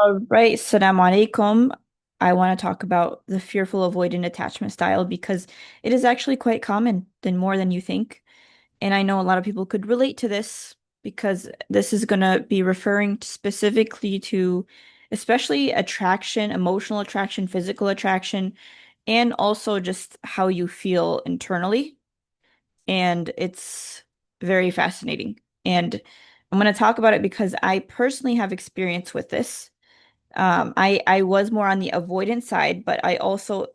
All right, Assalamu alaikum. I want to talk about the fearful avoidant attachment style because it is actually quite common than more than you think. And I know a lot of people could relate to this because this is going to be referring specifically to especially attraction, emotional attraction, physical attraction, and also just how you feel internally. And it's very fascinating. And I'm going to talk about it because I personally have experience with this. I was more on the avoidant side, but I also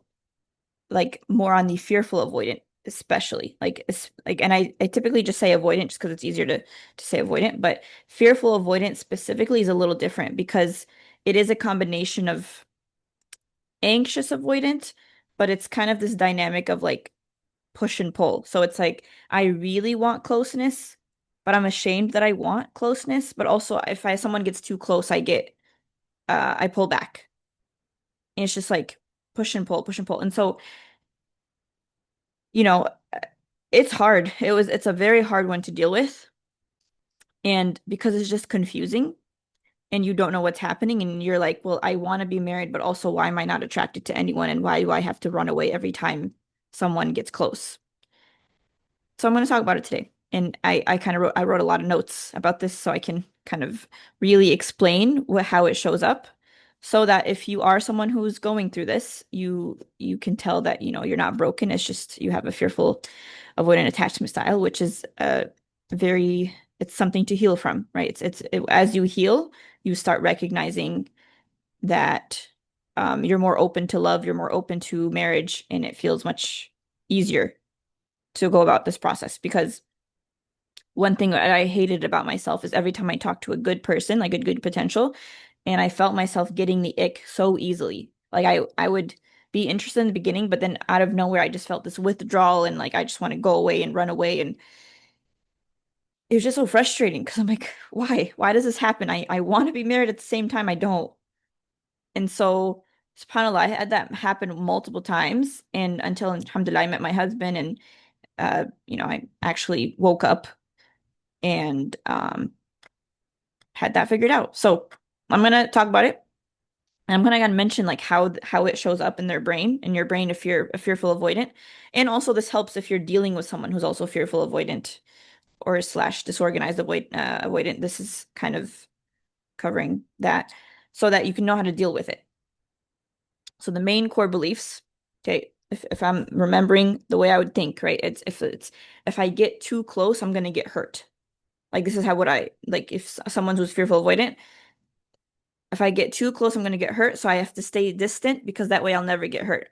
like more on the fearful avoidant, especially and I typically just say avoidant just because it's easier to say avoidant, but fearful avoidant specifically is a little different because it is a combination of anxious avoidant, but it's kind of this dynamic of like push and pull. So it's like I really want closeness, but I'm ashamed that I want closeness, but also if someone gets too close, I pull back. And it's just like push and pull, push and pull. And so, you know, it's hard. It's a very hard one to deal with. And because it's just confusing and you don't know what's happening, and you're like, well, I want to be married, but also why am I not attracted to anyone? And why do I have to run away every time someone gets close? So I'm going to talk about it today. And I wrote a lot of notes about this so I can kind of really explain how it shows up so that if you are someone who's going through this, you can tell that, you're not broken. It's just you have a fearful avoidant attachment style, which is it's something to heal from, right? As you heal, you start recognizing that you're more open to love, you're more open to marriage, and it feels much easier to go about this process because one thing that I hated about myself is every time I talked to a good person, like a good potential, and I felt myself getting the ick so easily. Like I would be interested in the beginning, but then out of nowhere I just felt this withdrawal and like I just want to go away and run away, and it was just so frustrating because I'm like, why? Why does this happen? I want to be married at the same time I don't. And so subhanAllah, I had that happen multiple times and until alhamdulillah I met my husband and I actually woke up and had that figured out. So I'm gonna talk about it. And I'm gonna mention like how it shows up in their brain, in your brain if you're a fearful avoidant. And also this helps if you're dealing with someone who's also fearful avoidant or slash disorganized avoidant. This is kind of covering that so that you can know how to deal with it. So the main core beliefs, okay, if I'm remembering the way I would think, right? It's if I get too close, I'm gonna get hurt. Like this is how what I like if someone who's fearful avoidant, if I get too close, I'm going to get hurt. So I have to stay distant because that way I'll never get hurt.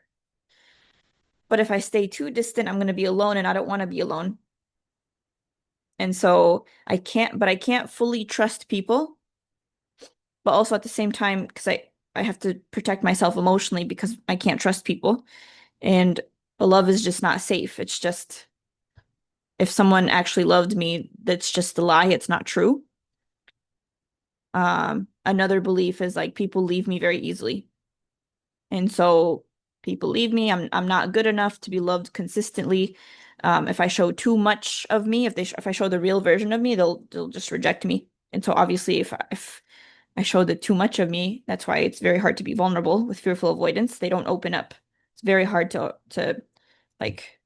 But if I stay too distant, I'm going to be alone and I don't want to be alone. And so I can't fully trust people, but also at the same time, because I have to protect myself emotionally because I can't trust people. And love is just not safe. It's just if someone actually loved me, that's just a lie. It's not true. Another belief is like people leave me very easily. And so people leave me. I'm not good enough to be loved consistently. If I show too much of me, if I show the real version of me, they'll just reject me. And so obviously if I show the too much of me, that's why it's very hard to be vulnerable with fearful avoidance. They don't open up. It's very hard to like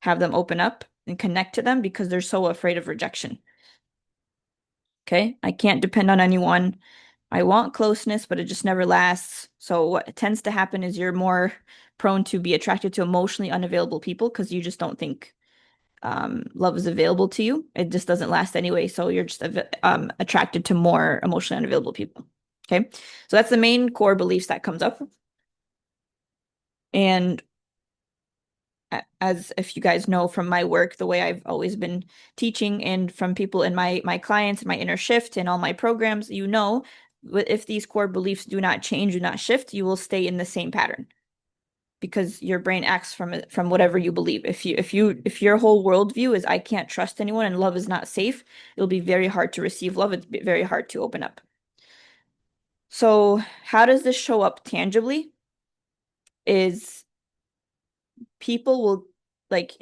have them open up and connect to them because they're so afraid of rejection. Okay? I can't depend on anyone. I want closeness, but it just never lasts. So what tends to happen is you're more prone to be attracted to emotionally unavailable people because you just don't think love is available to you. It just doesn't last anyway. So you're just attracted to more emotionally unavailable people. Okay. So that's the main core beliefs that comes up. And as if you guys know from my work, the way I've always been teaching and from people in my clients, my inner shift and all my programs, if these core beliefs do not change, do not shift, you will stay in the same pattern because your brain acts from whatever you believe. If your whole worldview is I can't trust anyone and love is not safe, it'll be very hard to receive love. It's very hard to open up. So how does this show up tangibly? Is people will like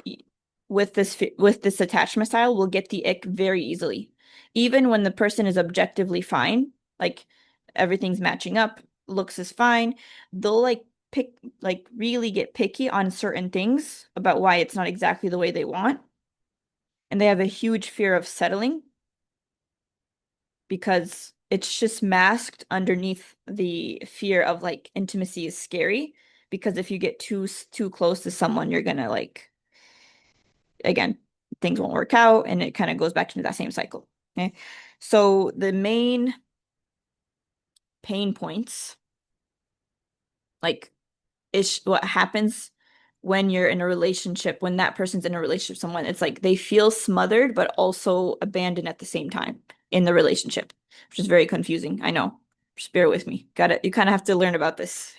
with this attachment style will get the ick very easily even when the person is objectively fine like everything's matching up, looks is fine. They'll like really get picky on certain things about why it's not exactly the way they want. And they have a huge fear of settling because it's just masked underneath the fear of like intimacy is scary. Because if you get too close to someone, you're gonna like again, things won't work out, and it kind of goes back to that same cycle. Okay. So the main pain points, like, is what happens when you're in a relationship, when that person's in a relationship with someone, it's like they feel smothered, but also abandoned at the same time in the relationship, which is very confusing. I know. Just bear with me. Got it. You kind of have to learn about this.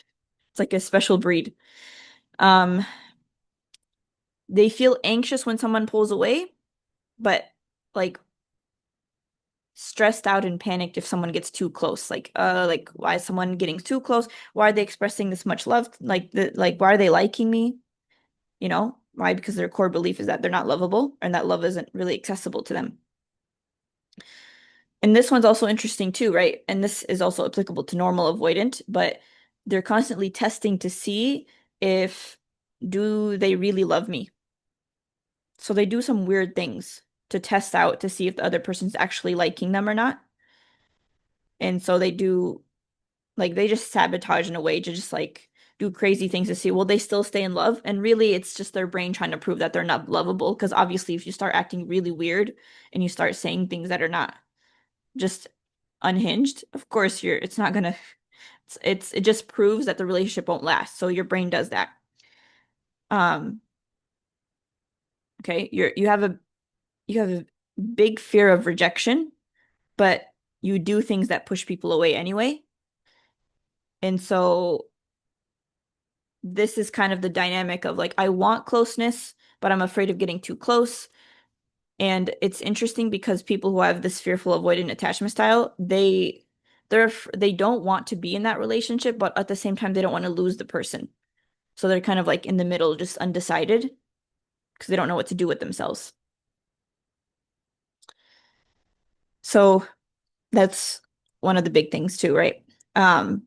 It's like a special breed. Um, they feel anxious when someone pulls away, but like stressed out and panicked if someone gets too close. Like why is someone getting too close? Why are they expressing this much love? Like why are they liking me? You know? Why? Because their core belief is that they're not lovable and that love isn't really accessible to them. And this one's also interesting too, right? And this is also applicable to normal avoidant, but they're constantly testing to see if do they really love me? So they do some weird things to test out to see if the other person's actually liking them or not. And so they do like they just sabotage in a way to just like do crazy things to see will they still stay in love? And really it's just their brain trying to prove that they're not lovable because obviously if you start acting really weird and you start saying things that are not just unhinged, of course you're it's not gonna it just proves that the relationship won't last. So your brain does that. Um, okay, you have a big fear of rejection, but you do things that push people away anyway. And so this is kind of the dynamic of like I want closeness, but I'm afraid of getting too close. And it's interesting because people who have this fearful avoidant attachment style, they don't want to be in that relationship, but at the same time they don't want to lose the person. So they're kind of like in the middle, just undecided because they don't know what to do with themselves. So that's one of the big things too, right? Um,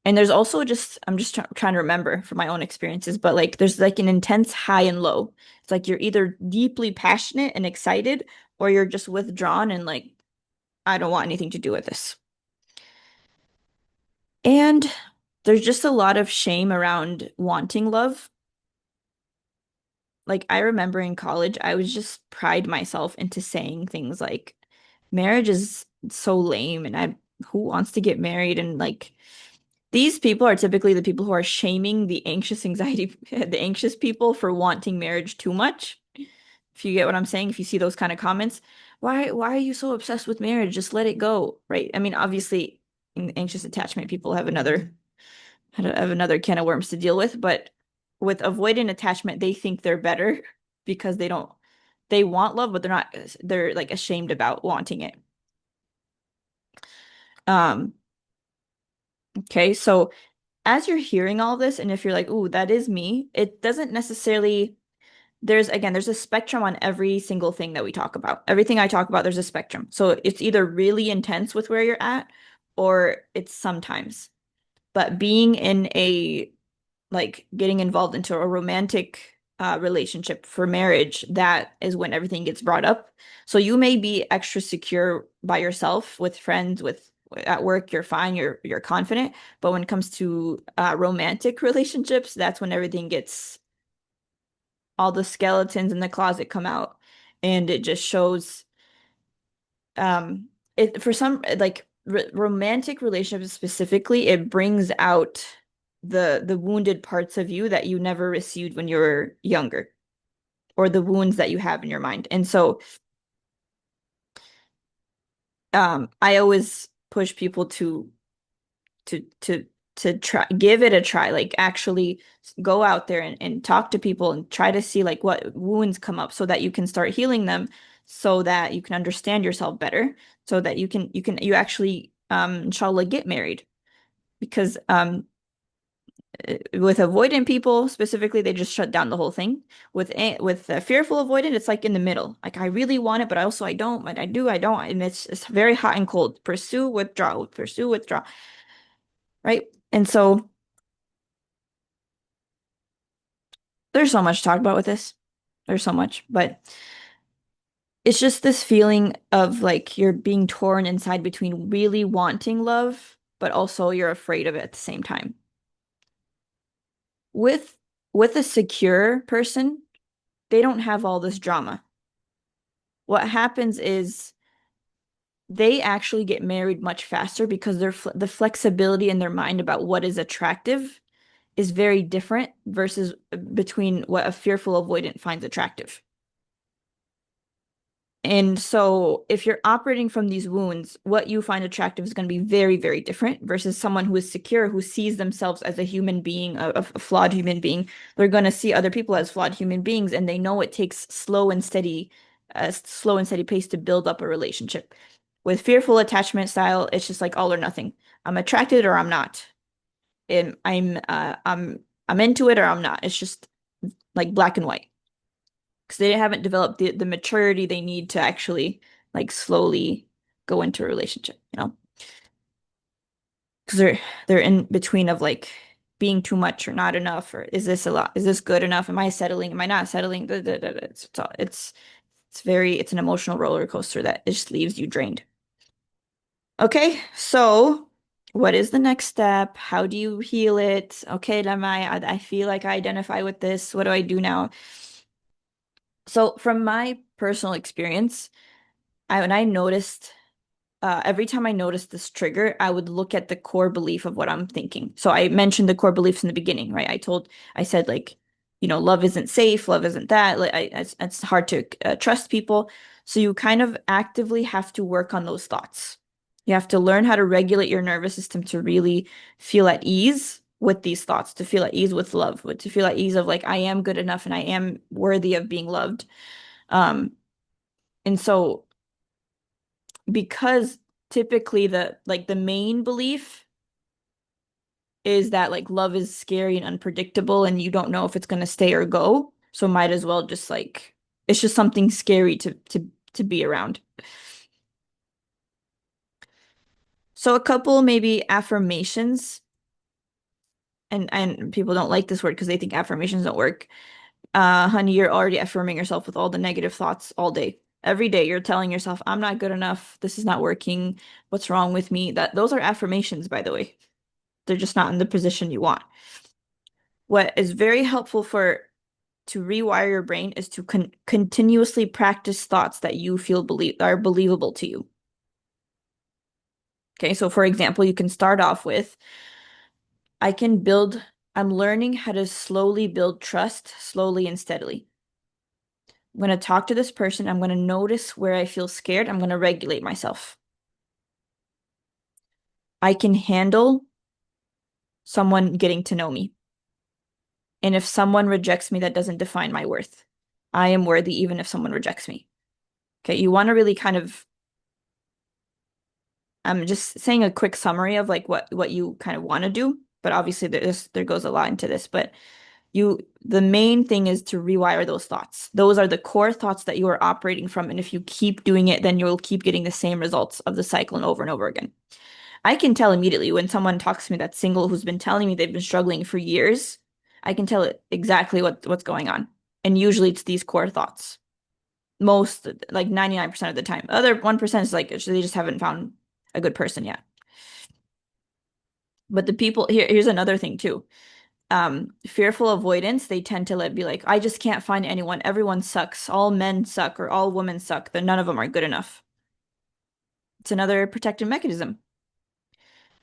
and there's also just I'm just trying to remember from my own experiences, but like there's like an intense high and low. It's like you're either deeply passionate and excited, or you're just withdrawn and like I don't want anything to do with this. And there's just a lot of shame around wanting love. Like I remember in college, I was just pride myself into saying things like marriage is so lame and I who wants to get married and like these people are typically the people who are shaming the anxious anxiety the anxious people for wanting marriage too much. If you get what I'm saying, if you see those kind of comments, why are you so obsessed with marriage? Just let it go, right? I mean, obviously in anxious attachment people have another can of worms to deal with, but with avoidant attachment, they think they're better because they want love, but they're like ashamed about wanting it. Um, okay, so as you're hearing all this, and if you're like, "Ooh, that is me," it doesn't necessarily, there's a spectrum on every single thing that we talk about. Everything I talk about, there's a spectrum. So it's either really intense with where you're at, or it's sometimes. But being in a like getting involved into a romantic relationship for marriage, that is when everything gets brought up. So you may be extra secure by yourself with friends, with at work, you're fine, you're confident. But when it comes to romantic relationships, that's when everything gets all the skeletons in the closet come out, and it just shows it for some like romantic relationships specifically, it brings out the wounded parts of you that you never received when you were younger, or the wounds that you have in your mind. And so I always push people to to to try give it a try, like actually go out there and talk to people and try to see like what wounds come up so that you can start healing them, so that you can understand yourself better, so that you actually inshallah get married. Because With avoidant people specifically, they just shut down the whole thing. With fearful avoidant, it's like in the middle. Like I really want it, but also I don't. But I do, I don't, and it's very hot and cold. Pursue, withdraw, right? And so there's so much to talk about with this. There's so much, but it's just this feeling of like you're being torn inside between really wanting love, but also you're afraid of it at the same time. With with a secure person, they don't have all this drama. What happens is they actually get married much faster because the flexibility in their mind about what is attractive is very different versus between what a fearful avoidant finds attractive. And so, if you're operating from these wounds, what you find attractive is going to be very, very different versus someone who is secure, who sees themselves as a human being, a flawed human being. They're going to see other people as flawed human beings, and they know it takes a slow and steady pace to build up a relationship. With fearful attachment style, it's just like all or nothing. I'm attracted or I'm not. And I'm into it or I'm not. It's just like black and white because they haven't developed the maturity they need to actually like slowly go into a relationship, you know? Because they're in between of like being too much or not enough, or is this a lot? Is this good enough? Am I settling? Am I not settling? It's an emotional roller coaster that just leaves you drained. Okay, so what is the next step? How do you heal it? Okay, Lemai, I feel like I identify with this. What do I do now? So from my personal experience, when I noticed every time I noticed this trigger, I would look at the core belief of what I'm thinking. So I mentioned the core beliefs in the beginning, right? I said like, love isn't safe, love isn't that. Like, it's hard to trust people. So you kind of actively have to work on those thoughts. You have to learn how to regulate your nervous system to really feel at ease with these thoughts, to feel at ease with love, to feel at ease of like, I am good enough and I am worthy of being loved. Um, and so because typically the main belief is that like love is scary and unpredictable and you don't know if it's going to stay or go. So might as well just like it's just something scary to be around. So a couple maybe affirmations and people don't like this word because they think affirmations don't work. Honey, you're already affirming yourself with all the negative thoughts all day. Every day you're telling yourself, I'm not good enough. This is not working. What's wrong with me? Those are affirmations, by the way. They're just not in the position you want. What is very helpful for to rewire your brain is to continuously practice thoughts that you feel are believable to you. Okay, so for example, you can start off with, I can build, I'm learning how to slowly build trust, slowly and steadily. I'm going to talk to this person. I'm going to notice where I feel scared. I'm going to regulate myself. I can handle someone getting to know me. And if someone rejects me, that doesn't define my worth. I am worthy even if someone rejects me. Okay, you want to really kind of I'm just saying a quick summary of like what you kind of want to do, but obviously there goes a lot into this, but the main thing is to rewire those thoughts. Those are the core thoughts that you are operating from, and if you keep doing it, then you'll keep getting the same results of the cycle and over again. I can tell immediately when someone talks to me that's single who's been telling me they've been struggling for years, I can tell it exactly what's going on. And usually it's these core thoughts. Most like 99% of the time. Other 1% is like they just haven't found a good person yet. But the people here's another thing too. Fearful avoidance, they tend to be like, I just can't find anyone. Everyone sucks. All men suck or all women suck. That none of them are good enough. It's another protective mechanism.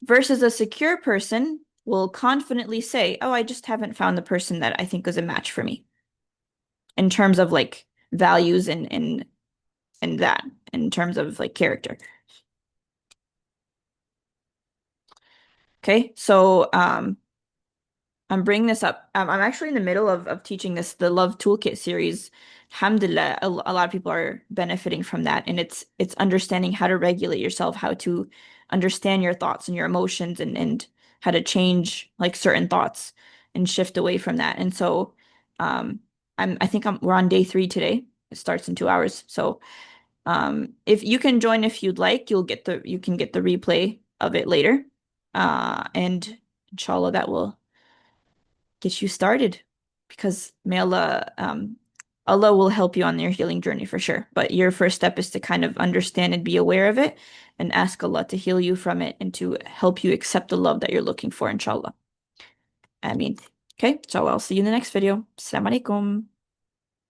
Versus a secure person will confidently say, oh, I just haven't found the person that I think is a match for me in terms of like values and that in terms of like character. Okay, so I'm bringing this up. I'm actually in the middle of teaching the Love Toolkit series. Alhamdulillah, a lot of people are benefiting from that, and it's understanding how to regulate yourself, how to understand your thoughts and your emotions, and how to change like certain thoughts and shift away from that. And so um I think we're on day 3 today. It starts in 2 hours. So if you can join if you'd like, you can get the replay of it later. And inshallah that will get you started because may Allah, Allah will help you on your healing journey for sure. But your first step is to kind of understand and be aware of it and ask Allah to heal you from it and to help you accept the love that you're looking for, inshallah. I mean, okay, so I'll see you in the next video. Assalamu alaikum.